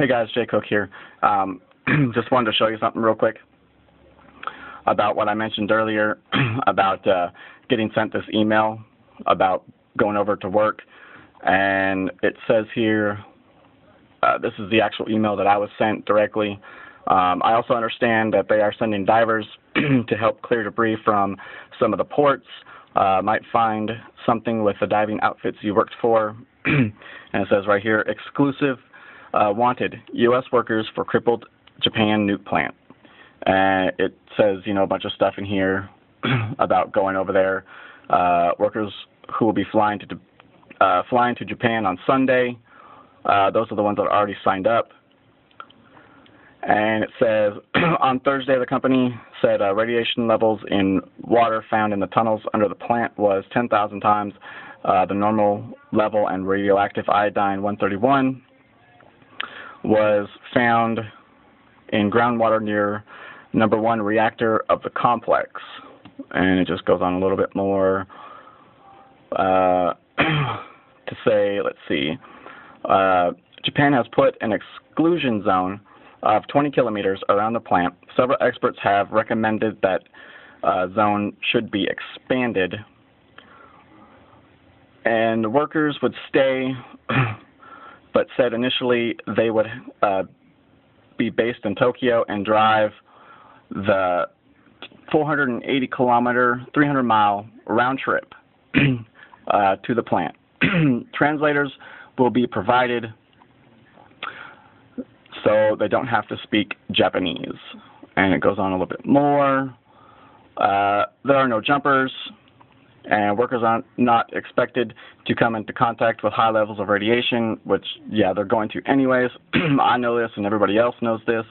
Hey guys, Jay Cook here. Just wanted to show you something real quick about what I mentioned earlier about getting sent this email about going over to work. And it says here, this is the actual email that I was sent directly. I also understand that they are sending divers to help clear debris from some of the ports. Might find something with the diving outfits you worked for. And it says right here, exclusive wanted U.S. workers for crippled Japan nuke plant. And it says, you know, a bunch of stuff in here about going over there. Workers who will be flying to Japan on Sunday. Those are the ones that are already signed up. And it says, on Thursday, the company said radiation levels in water found in the tunnels under the plant was 10,000 times the normal level, and radioactive iodine-131 was found in groundwater near number 1 reactor of the complex. And it just goes on a little bit more to say, let's see, Japan has put an exclusion zone of 20 kilometers around the plant. Several experts have recommended that zone should be expanded, and workers would stay, but said initially they would be based in Tokyo and drive the 480-kilometer, 300-mile round trip to the plant. Translators will be provided so they don't have to speak Japanese. And it goes on a little bit more. There are no jumpers, and workers are not expected to come into contact with high levels of radiation, which, yeah, they're going to anyways. I know this, and everybody else knows this.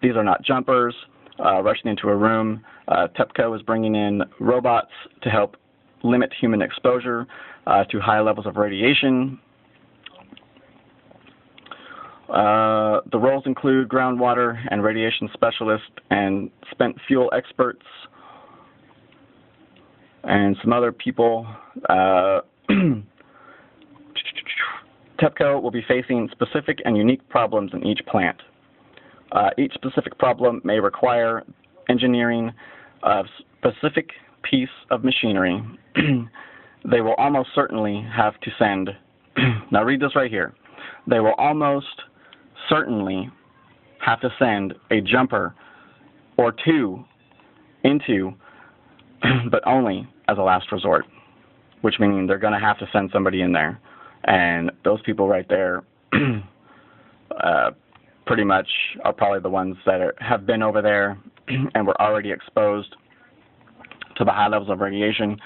These are not jumpers. Rushing into a room. TEPCO is bringing in robots to help limit human exposure to high levels of radiation. The roles include groundwater and radiation specialists and spent fuel experts and some other people. TEPCO will be facing specific and unique problems in each plant. Each specific problem may require engineering of specific piece of machinery. They will almost certainly have to send, now read this right here, they will almost certainly have to send a jumper or two into, but only as a last resort, which means they're going to have to send somebody in there. And those people right there pretty much are probably the ones that have been over there and were already exposed to the high levels of radiation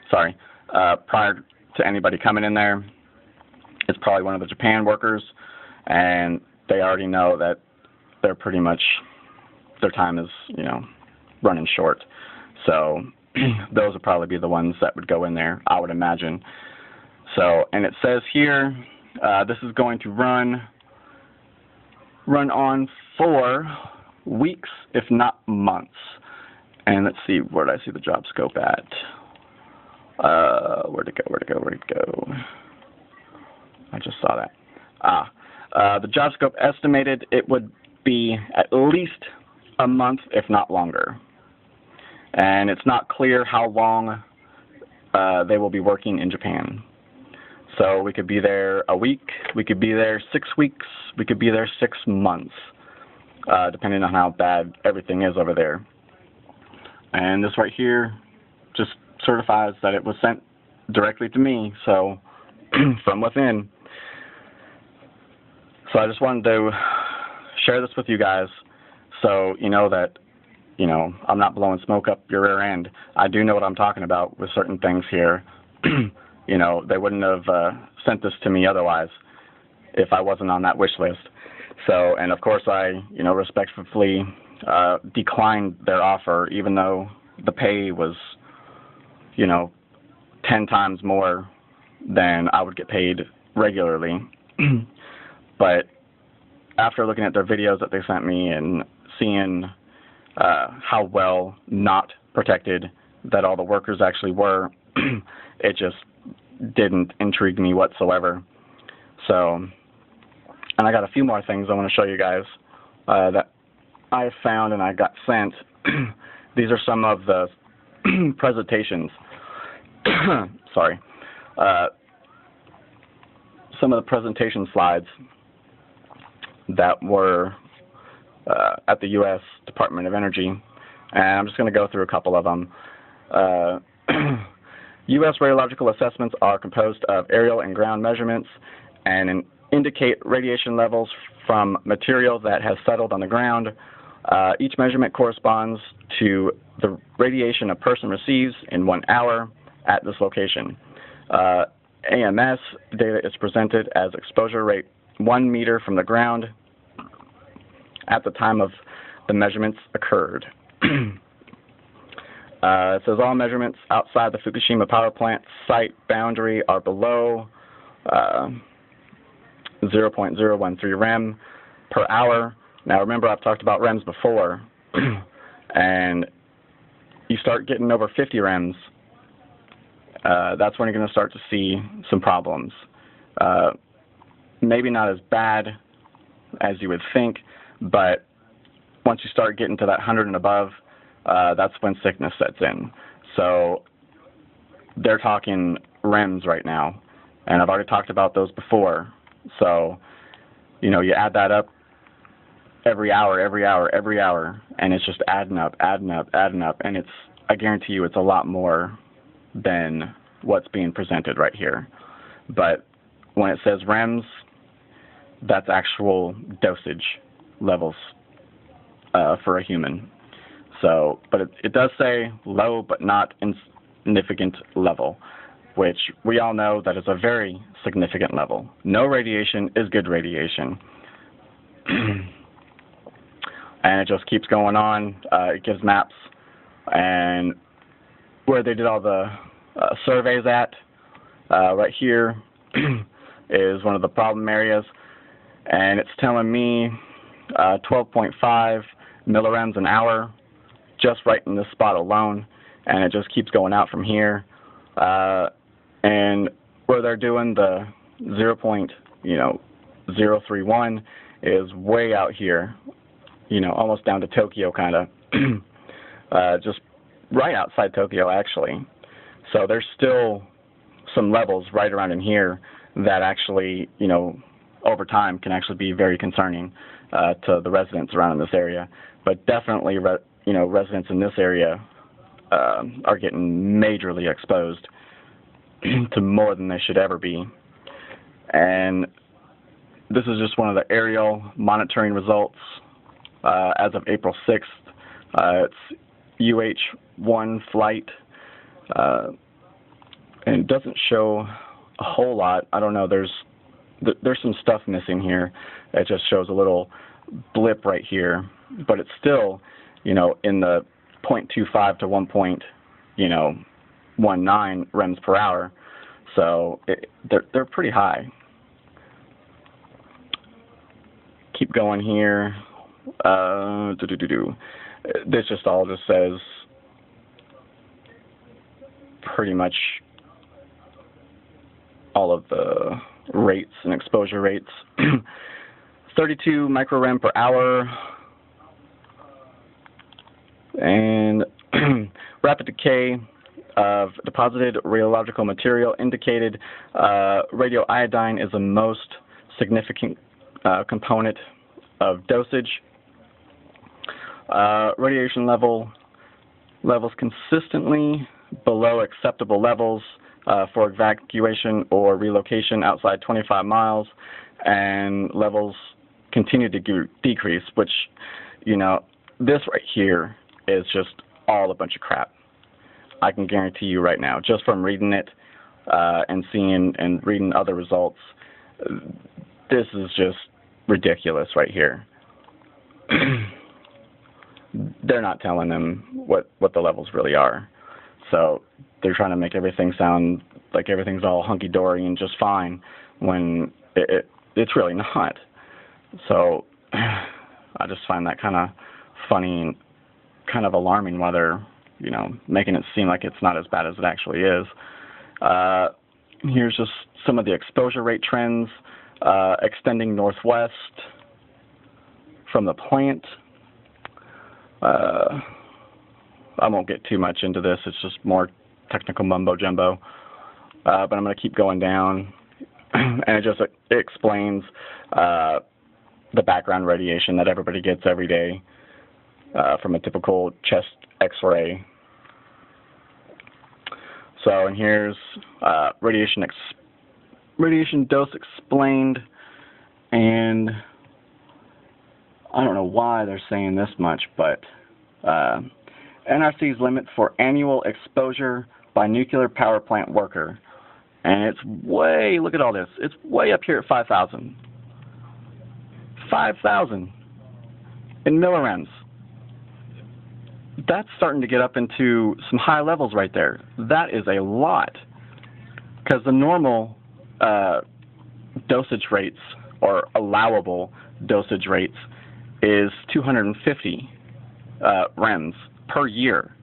sorry, prior to anybody coming in there. It's probably one of the Japan workers, and they already know that they're pretty much, their time is, you know, running short. So those would probably be the ones that would go in there, I would imagine. So, and it says here, this is going to run on for weeks, if not months. And let's see, where did I see the job scope at? Where'd it go? I just saw that. The job scope estimated it would be at least a month, if not longer. And it's not clear how long they will be working in Japan. So we could be there a week, we could be there 6 weeks, we could be there 6 months, depending on how bad everything is over there. And this right here just certifies that it was sent directly to me, so from within. So I just wanted to share this with you guys so you know that, you know, I'm not blowing smoke up your rear end. I do know what I'm talking about with certain things here. You know, they wouldn't have sent this to me otherwise if I wasn't on that wish list. So, and of course I, you know, respectfully declined their offer, even though the pay was, you know, 10 times more than I would get paid regularly. But after looking at their videos that they sent me and seeing how well not protected that all the workers actually were, it just didn't intrigue me whatsoever. So, and I got a few more things I want to show you guys that I found and I got sent. These are some of the presentations. Sorry. Some of the presentation slides that were at the U.S. Department of Energy, and I'm just going to go through a couple of them. U.S. radiological assessments are composed of aerial and ground measurements and indicate radiation levels from material that has settled on the ground. Each measurement corresponds to the radiation a person receives in 1 hour at this location. AMS data is presented as exposure rate 1 meter from the ground at the time of the measurements occurred. It says all measurements outside the Fukushima power plant site boundary are below 0.013 rem per hour. Now remember, I've talked about rems before, and you start getting over 50 rems, that's when you're going to start to see some problems. Maybe not as bad as you would think, but once you start getting to that 100 and above, that's when sickness sets in. So they're talking REMs right now, and I've already talked about those before. So, you add that up every hour, and it's just adding up, and I guarantee you it's a lot more than what's being presented right here. But when it says REMs, that's actual dosage levels for a human. So, but it does say low but not insignificant level, which we all know that is a very significant level. No radiation is good radiation. And it just keeps going on. It gives maps and where they did all the surveys at. Right here is one of the problem areas, and it's telling me 12.5 millirems an hour just right in this spot alone, and it just keeps going out from here. And where they're doing the 0.031 is way out here, almost down to Tokyo, kind of, just right outside Tokyo, actually. So there's still some levels right around in here that actually, over time can actually be very concerning to the residents around in this area. But definitely, residents in this area are getting majorly exposed to more than they should ever be. And this is just one of the aerial monitoring results as of April 6th. It's UH-1 flight, and it doesn't show a whole lot. I don't know, there's some stuff missing here. It just shows a little blip right here, but it's still, in the 0.25 to 1.19 rems per hour. So they're pretty high. Keep going here. This just all just says pretty much all of the rates and exposure rates. 32 microrem per hour, and rapid decay of deposited radiological material indicated. Radioiodine is the most significant component of dosage. Radiation levels consistently below acceptable levels for evacuation or relocation outside 25 miles, and levels continue to decrease, which, this right here is just all a bunch of crap. I can guarantee you right now, just from reading it and seeing and reading other results, this is just ridiculous right here. They're not telling them what the levels really are. So they're trying to make everything sound like everything's all hunky-dory and just fine, when it's really not. So I just find that kind of funny and kind of alarming, why they're, making it seem like it's not as bad as it actually is. Here's just some of the exposure rate trends extending northwest from the plant. I won't get too much into this. It's just more technical mumbo jumbo. But I'm going to keep going down, and it explains the background radiation that everybody gets every day from a typical chest X-ray. So, and here's radiation dose explained, and I don't know why they're saying this much, but NRC's limit for annual exposure by nuclear power plant worker. And it's way, look at all this, it's way up here at 5,000. 5,000 in millirems. That's starting to get up into some high levels right there. That is a lot. Because the normal dosage rates, or allowable dosage rates, is 250 rems per year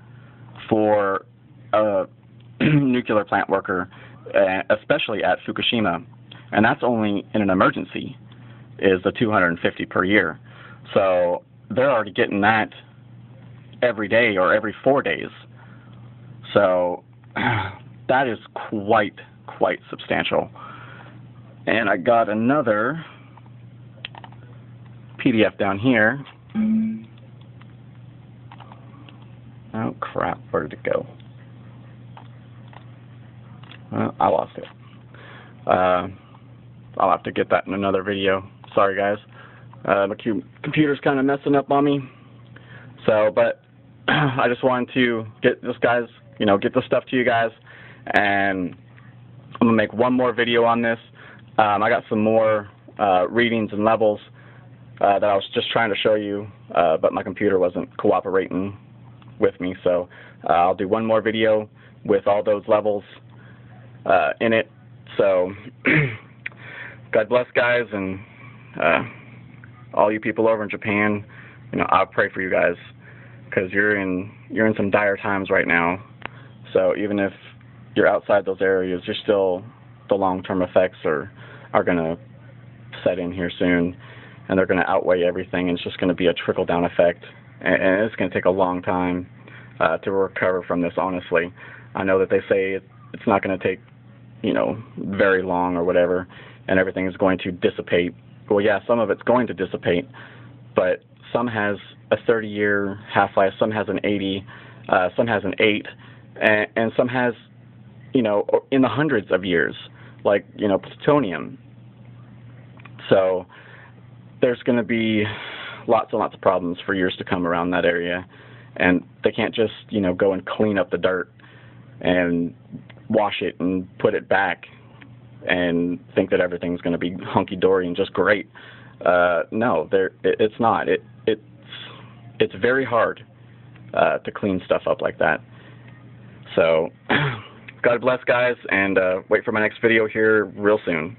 for a nuclear plant worker, especially at Fukushima. And that's only in an emergency, is the 250 per year. So they're already getting that every day or every 4 days. So that is quite substantial. And I got another PDF down here. Oh crap, where did it go? I lost it. I'll have to get that in another video. Sorry guys. My computer's kind of messing up on me. So, but I just wanted to get this stuff to you guys, and I'm gonna make one more video on this. I got some more readings and levels that I was just trying to show you, but my computer wasn't cooperating with me. So I'll do one more video with all those levels in it. So God bless, guys, and all you people over in Japan. I'll pray for you guys, because you're in some dire times right now. So even if you're outside those areas, you're still, the long-term effects are going to set in here soon, and they're going to outweigh everything, and it's just going to be a trickle-down effect, and it's going to take a long time to recover from this, honestly. I know that they say it's not going to take, very long or whatever, and everything is going to dissipate. Well, yeah, some of it's going to dissipate, but some has a 30-year half-life, some has an 80, some has an 8, and some has, in the hundreds of years, like, plutonium. So there's going to be lots and lots of problems for years to come around that area, and they can't just, go and clean up the dirt and wash it and put it back and think that everything's going to be hunky-dory and just great. No, it's not. It's very hard to clean stuff up like that. So God bless, guys, and wait for my next video here real soon.